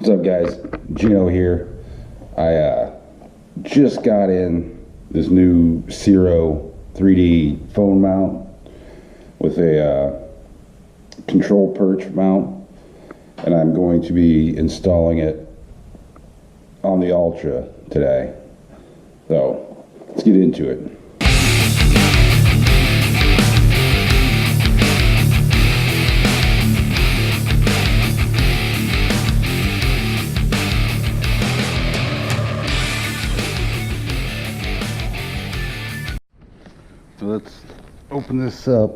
What's up, guys? Gino here. I just got in this new Ciro3D phone mount with a control perch mount, and I'm going to be installing it on the Ultra today. So let's get into it. So let's open this up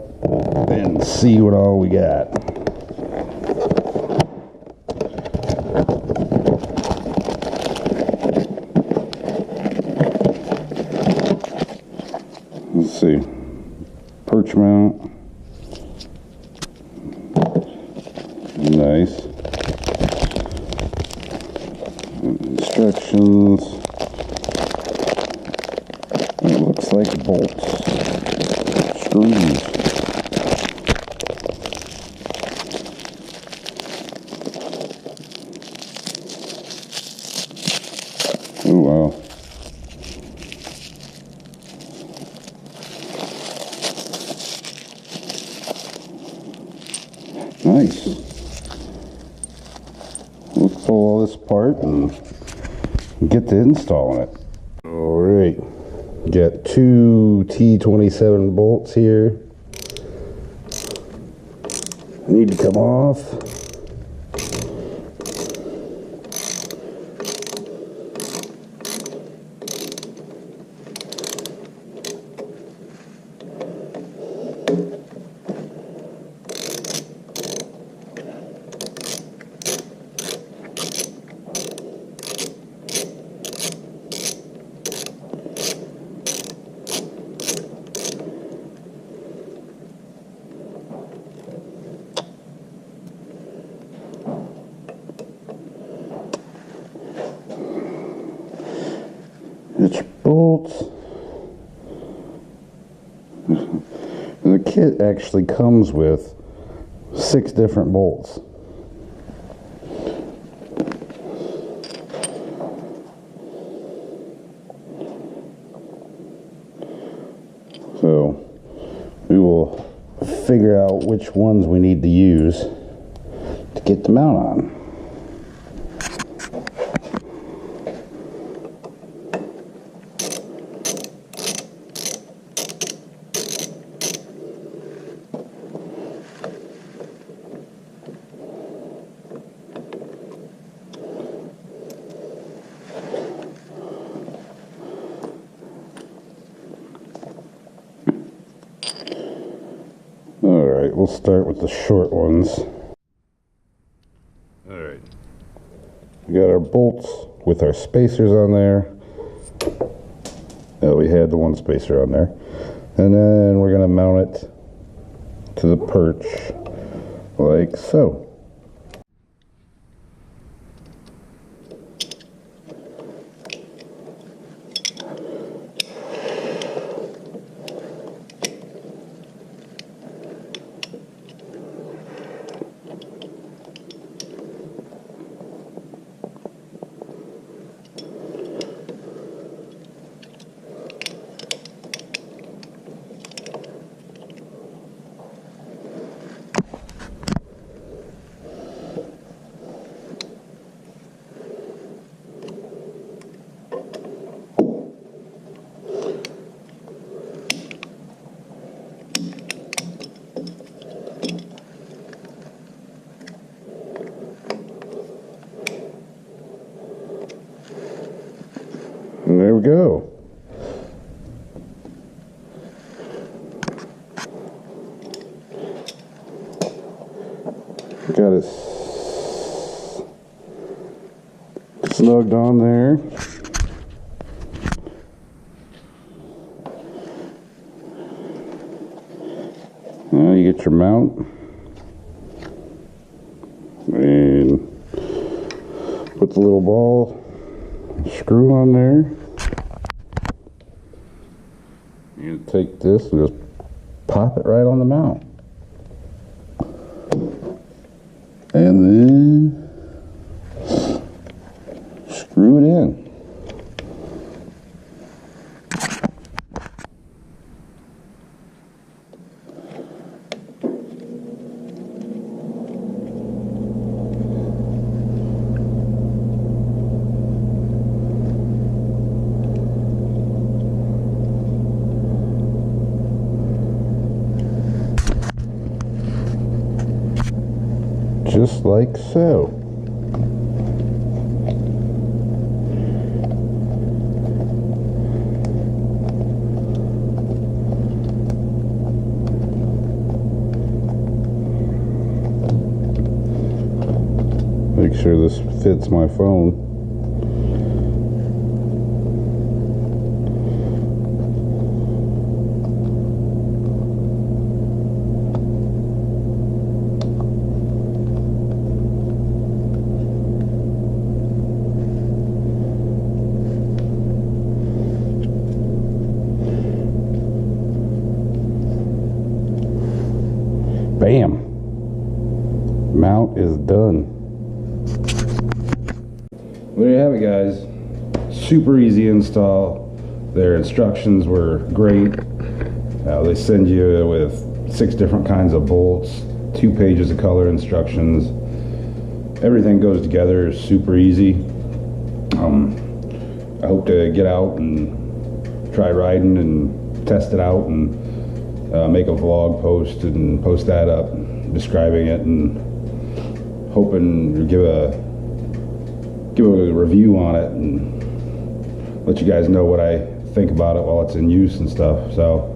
and see what all we got. Let's see. Perch mount. Nice. Instructions. It looks like bolts. Screws. Oh wow. Nice. Let's pull all this apart and get to installing it. Alright. Got two T27 bolts here. Need to come off. Each bolt. The kit actually comes with 6 different bolts. So we will figure out which ones we need to use to get the mount on. Alright, we'll start with the short ones. Alright. We got our bolts with our spacers on there. Oh, we had the one spacer on there. And then we're going to mount it to the perch like so. And there we go. Got it snugged on there. Now you get your mount and put the little ball screw on there. You take this and just pop it right on the mount. And then screw it in. Just like so. Make sure this fits my phone. Bam! Mount is done. There you have it, guys. Super easy install. Their instructions were great. They send you with 6 different kinds of bolts, 2 pages of color instructions. Everything goes together super easy. I hope to get out and try riding and test it out and make a vlog post and post that up describing it, and hoping to give a review on it and let you guys know what I think about it while it's in use and stuff. So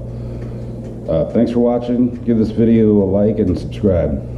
thanks for watching. Give this video a like and subscribe.